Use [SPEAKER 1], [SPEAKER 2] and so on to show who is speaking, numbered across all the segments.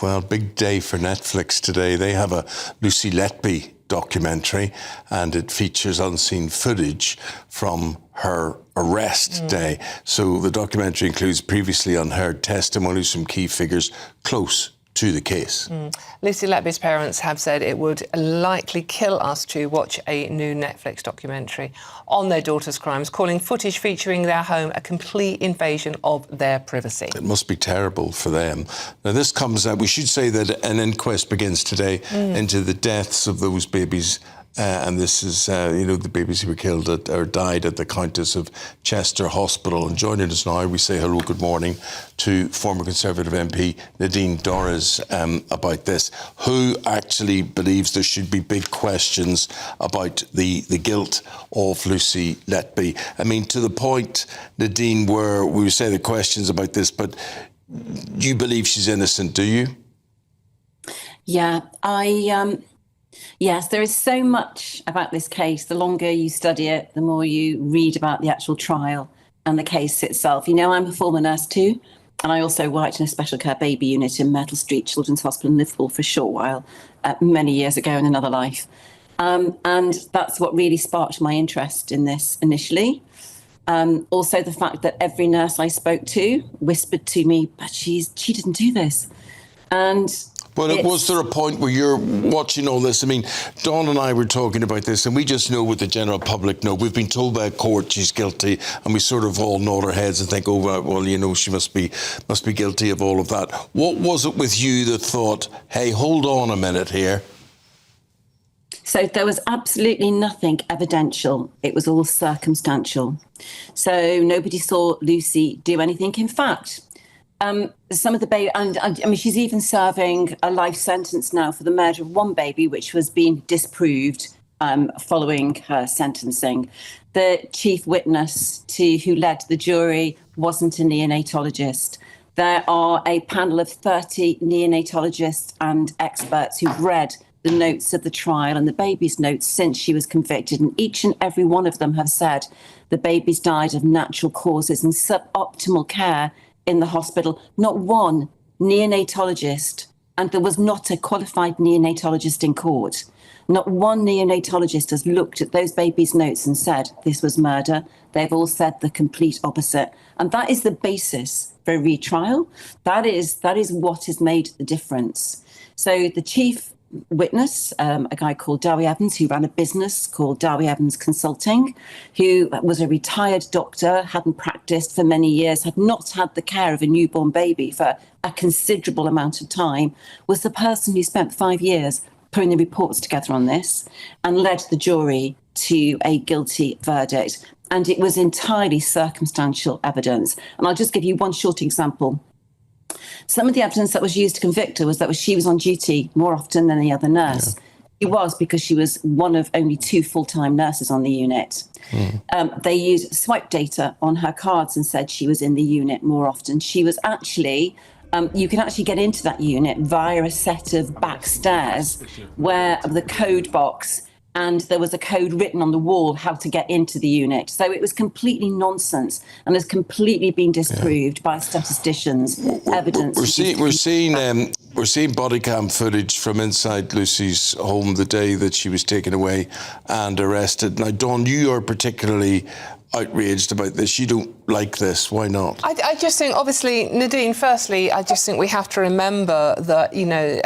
[SPEAKER 1] Well, big day for Netflix today. They have a Lucy Letby documentary, and it features unseen footage from her arrest day. So the documentary includes previously unheard testimonies from key figures close to the case.
[SPEAKER 2] Lucy Letby's parents have said it would likely kill us to watch a new Netflix documentary on their daughter's crimes, calling footage featuring their home a complete invasion of their privacy.
[SPEAKER 1] It must be terrible for them. Now, this comes out, we should say that an inquest begins today into the deaths of those babies. And this is, the babies who were killed or died at the Countess of Chester Hospital. And joining us now, we say hello, good morning, to former Conservative MP Nadine Dorries about this, who actually believes there should be big questions about the guilt of Lucy Letby. I mean, to the point, Nadine, where we say the questions about this, but you believe she's innocent, do you?
[SPEAKER 3] Yeah, Yes, there is so much about this case. The longer you study it, the more you read about the actual trial and the case itself. You know, I'm a former nurse too, and I also worked in a special care baby unit in Myrtle Street Children's Hospital in Liverpool for a short while, many years ago in another life. And that's what really sparked my interest in this initially. Also, the fact that every nurse I spoke to whispered to me, but she didn't do this. And
[SPEAKER 1] But was there a point where you're watching all this? I mean, Dawn and I were talking about this, and we just know what the general public know. We've been told by a court she's guilty, and we sort of all nod our heads and think, oh, well, you know, she must be guilty of all of that. What was it with you that thought, hey, hold on a minute here?
[SPEAKER 3] So there was absolutely nothing evidential. It was all circumstantial. So nobody saw Lucy do anything. In fact, some of the baby, and I mean, she's even serving a life sentence now for the murder of one baby, which was being disproved following her sentencing. The chief witness who led the jury wasn't a neonatologist. There are a panel of 30 neonatologists and experts who've read the notes of the trial and the baby's notes since she was convicted, and each and every one of them have said the baby's died of natural causes and suboptimal care in the hospital. Not one neonatologist, and there was not a qualified neonatologist in court. Not one neonatologist has looked at those babies' notes and said this was murder. They've all said the complete opposite. And that is the basis for a retrial. That is what has made the difference. So the chief witness, a guy called Dowie Evans, who ran a business called Dowie Evans Consulting, who was a retired doctor, hadn't practiced for many years, had not had the care of a newborn baby for a considerable amount of time, was the person who spent 5 years putting the reports together on this and led the jury to a guilty verdict. And it was entirely circumstantial evidence. And I'll just give you one short example. Some of the evidence that was used to convict her was that she was on duty more often than the other nurse. She was, because she was one of only 2 full-time nurses on the unit. They used swipe data on her cards and said she was in the unit more often. She was actually, you can actually get into that unit via a set of back stairs where the code box, and there was a code written on the wall how to get into the unit. So it was completely nonsense and has completely been disproved by statisticians. Evidence.
[SPEAKER 1] We're seeing body cam footage from inside Lucy's home the day that she was taken away and arrested. Now, Dawn, you are particularly outraged about this. You don't like this. Why not?
[SPEAKER 2] I just think, obviously, Nadine, firstly, I just think we have to remember that, you know,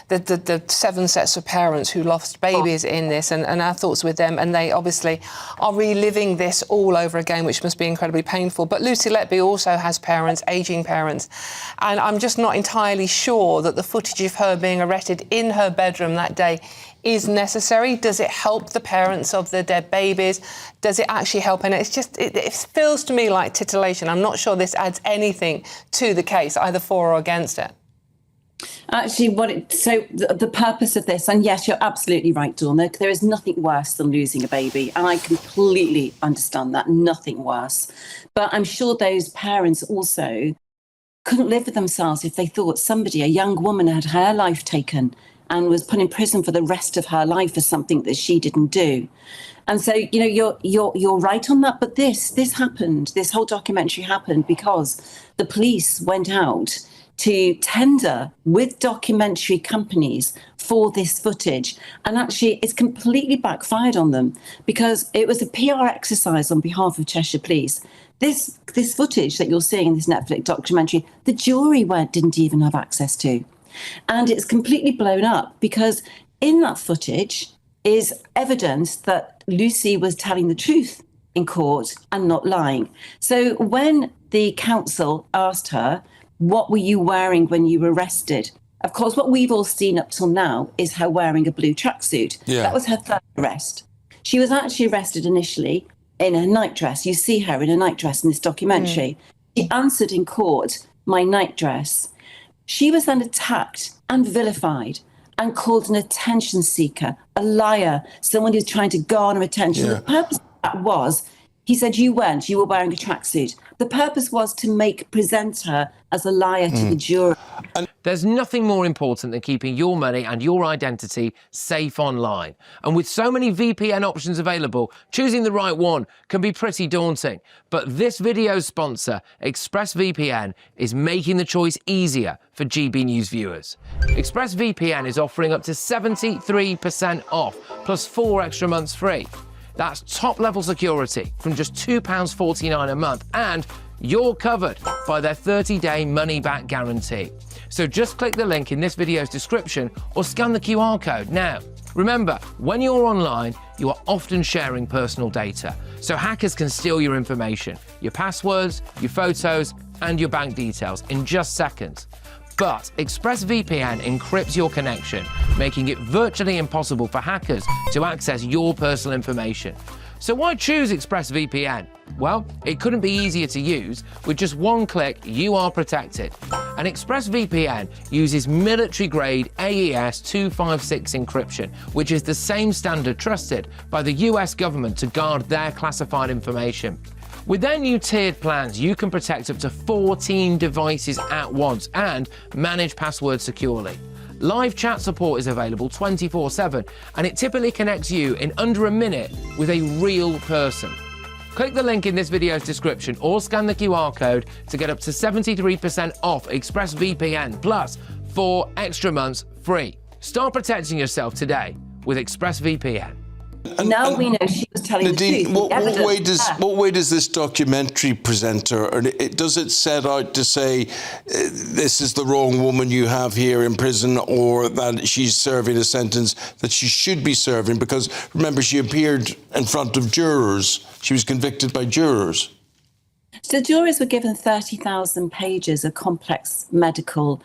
[SPEAKER 2] the 7 sets of parents who lost babies in this, and our thoughts with them, and they obviously are reliving this all over again, which must be incredibly painful. But Lucy Letby also has parents, ageing parents, and I'm just not entirely sure that the footage of her being arrested in her bedroom that day is necessary. Does it help the parents of the dead babies? Does it actually help? And it's just, it feels to me like titillation. I'm not sure this adds anything to the case, either for or against it.
[SPEAKER 3] Actually, the purpose of this, and yes, you're absolutely right, Dawn, there is nothing worse than losing a baby, and I completely understand that, nothing worse. But I'm sure those parents also couldn't live with themselves if they thought somebody, a young woman, had her life taken and was put in prison for the rest of her life for something that she didn't do. And so, you know, you're right on that. But this happened, this whole documentary happened because the police went out to tender with documentary companies for this footage. And actually, it's completely backfired on them because it was a PR exercise on behalf of Cheshire Police. This footage that you're seeing in this Netflix documentary, the jury didn't even have access to. And it's completely blown up because in that footage is evidence that Lucy was telling the truth in court and not lying. So when the counsel asked her, what were you wearing when you were arrested? Of course, what we've all seen up till now is her wearing a blue tracksuit.
[SPEAKER 1] Yeah.
[SPEAKER 3] That was her third arrest. She was actually arrested initially in a nightdress. You see her in a nightdress in this documentary. She answered in court, my nightdress. She was then attacked and vilified and called an attention seeker, a liar, someone who's trying to garner attention.
[SPEAKER 1] Yeah.
[SPEAKER 3] The purpose of that was, he said, you were wearing a tracksuit. The purpose was to present her as a liar to the jury.
[SPEAKER 4] There's nothing more important than keeping your money and your identity safe online. And with so many VPN options available, choosing the right one can be pretty daunting. But this video's sponsor, ExpressVPN, is making the choice easier for GB News viewers. ExpressVPN is offering up to 73% off, plus 4 extra months free. That's top-level security from just £2.49 a month, and you're covered by their 30-day money-back guarantee. So just click the link in this video's description or scan the QR code now. Remember, when you're online, you are often sharing personal data, so hackers can steal your information, your passwords, your photos, and your bank details in just seconds. But ExpressVPN encrypts your connection, making it virtually impossible for hackers to access your personal information. So why choose ExpressVPN? Well, it couldn't be easier to use. With just one click, you are protected. And ExpressVPN uses military-grade AES 256 encryption, which is the same standard trusted by the US government to guard their classified information. With their new tiered plans, you can protect up to 14 devices at once and manage passwords securely. Live chat support is available 24/7, and it typically connects you in under a minute with a real person. Click the link in this video's description or scan the QR code to get up to 73% off ExpressVPN plus 4 extra months free. Start protecting yourself today with ExpressVPN.
[SPEAKER 3] Now we know she was telling
[SPEAKER 1] Nadine,
[SPEAKER 3] the truth.
[SPEAKER 1] what way does this documentary present her? And does it set out to say this is the wrong woman you have here in prison, or that she's serving a sentence that she should be serving? Because remember, she appeared in front of jurors. She was convicted by jurors.
[SPEAKER 3] So jurors were given 30,000 pages of complex medical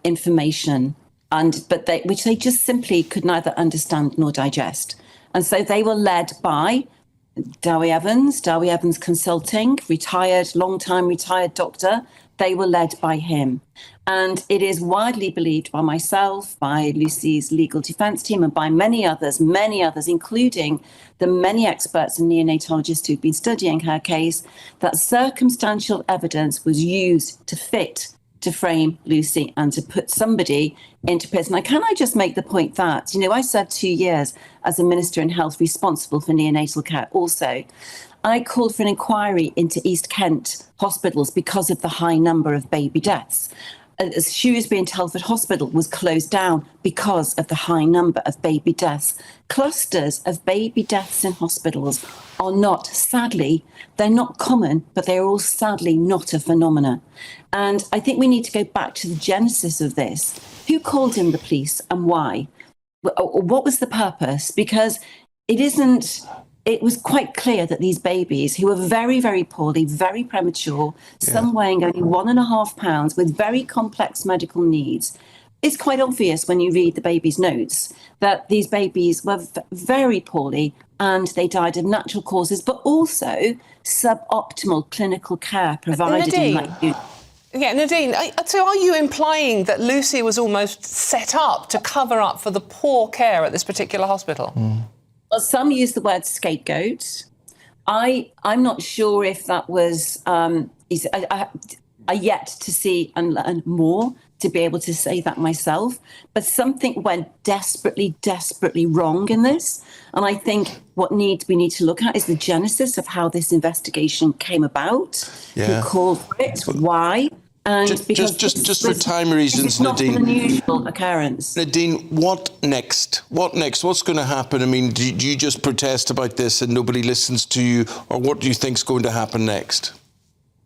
[SPEAKER 3] information, which they just simply could neither understand nor digest. And so they were led by Dowie Evans Consulting, long-time retired doctor. They were led by him. And it is widely believed by myself, by Lucy's legal defence team, and by many others, including the many experts and neonatologists who've been studying her case, that circumstantial evidence was used to frame Lucy and to put somebody into prison. Now, can I just make the point that, I served 2 years as a Minister in Health responsible for neonatal care also. I called for an inquiry into East Kent hospitals because of the high number of baby deaths. Shrewsbury and Telford Hospital was closed down because of the high number of baby deaths. Clusters of baby deaths in hospitals are not, sadly, they're not common, but they're all sadly not a phenomena. And I think we need to go back to the genesis of this. Who called in the police and why? What was the purpose? Because it was quite clear that these babies, who were very, very poorly, very premature, some weighing only 1.5 pounds with very complex medical needs, it's quite obvious when you read the baby's notes that these babies were very poorly and they died of natural causes, but also suboptimal clinical care provided in that unit.
[SPEAKER 2] Yeah, Nadine, so are you implying that Lucy was almost set up to cover up for the poor care at this particular hospital?
[SPEAKER 3] Well, some use the word scapegoat. I'm not sure if that was I yet to see and learn more to be able to say that myself. But something went desperately, desperately wrong in this. And I think what we need to look at is the genesis of how this investigation came about, who called for it, why. And
[SPEAKER 1] just for time reasons,
[SPEAKER 3] this is not
[SPEAKER 1] Nadine.
[SPEAKER 3] an unusual occurrence.
[SPEAKER 1] Nadine, what next? What next? What's going to happen? I mean, do you just protest about this and nobody listens to you, or what do you think's going to happen next?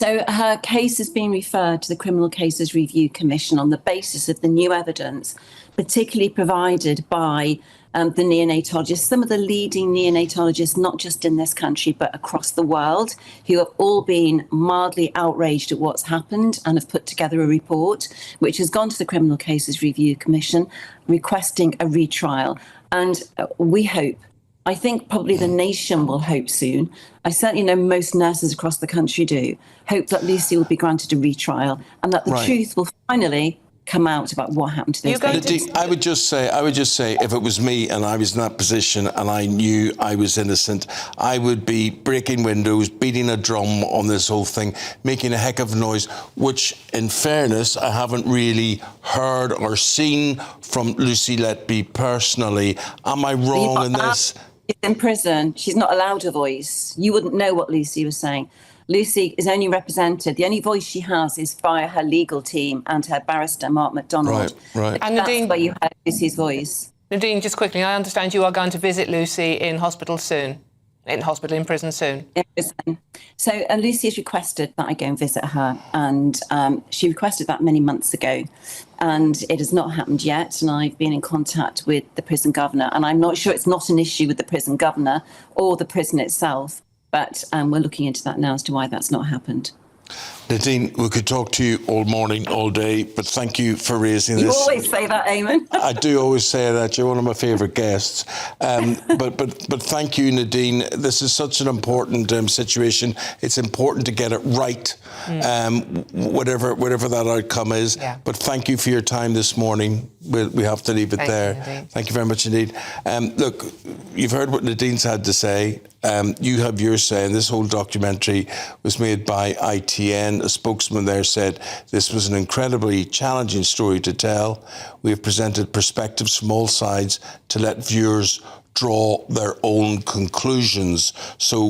[SPEAKER 3] So her case has been referred to the Criminal Cases Review Commission on the basis of the new evidence, particularly provided by the neonatologists, some of the leading neonatologists, not just in this country, but across the world, who have all been mildly outraged at what's happened and have put together a report, which has gone to the Criminal Cases Review Commission, requesting a retrial. And we hope, I think probably the nation will hope soon. I certainly know most nurses across the country do, hope that Lucy will be granted a retrial and that the truth will finally come out about what happened to those babies.
[SPEAKER 1] I would just say, if it was me and I was in that position and I knew I was innocent, I would be breaking windows, beating a drum on this whole thing, making a heck of a noise, which, in fairness, I haven't really heard or seen from Lucy Letby personally. Am I wrong in this?
[SPEAKER 3] She's in prison. She's not allowed a voice. You wouldn't know what Lucy was saying. Lucy is only represented. The only voice she has is via her legal team and her barrister, Mark MacDonald.
[SPEAKER 1] Right.
[SPEAKER 2] And Nadine,
[SPEAKER 3] that's where you heard Lucy's voice.
[SPEAKER 2] Nadine, just quickly, I understand you are going to visit Lucy in hospital soon. In prison soon.
[SPEAKER 3] In prison. So Lucy has requested that I go and visit her, and she requested that many months ago, and it has not happened yet. And I've been in contact with the prison governor, and I'm not sure it's not an issue with the prison governor or the prison itself, but we're looking into that now as to why that's not happened.
[SPEAKER 1] Nadine, we could talk to you all morning, all day, but thank you for raising this.
[SPEAKER 3] You always say that, Eamon.
[SPEAKER 1] I do always say that. You're one of my favourite guests. But thank you, Nadine. This is such an important situation. It's important to get it right, whatever that outcome is.
[SPEAKER 2] Yeah.
[SPEAKER 1] But thank you for your time this morning. We have to leave it there.
[SPEAKER 2] Nadine.
[SPEAKER 1] Thank you very much indeed. Look, you've heard what Nadine's had to say. You have your say, and this whole documentary was made by ITN. A spokesman there said this was an incredibly challenging story to tell. We have presented perspectives from all sides to let viewers draw their own conclusions. So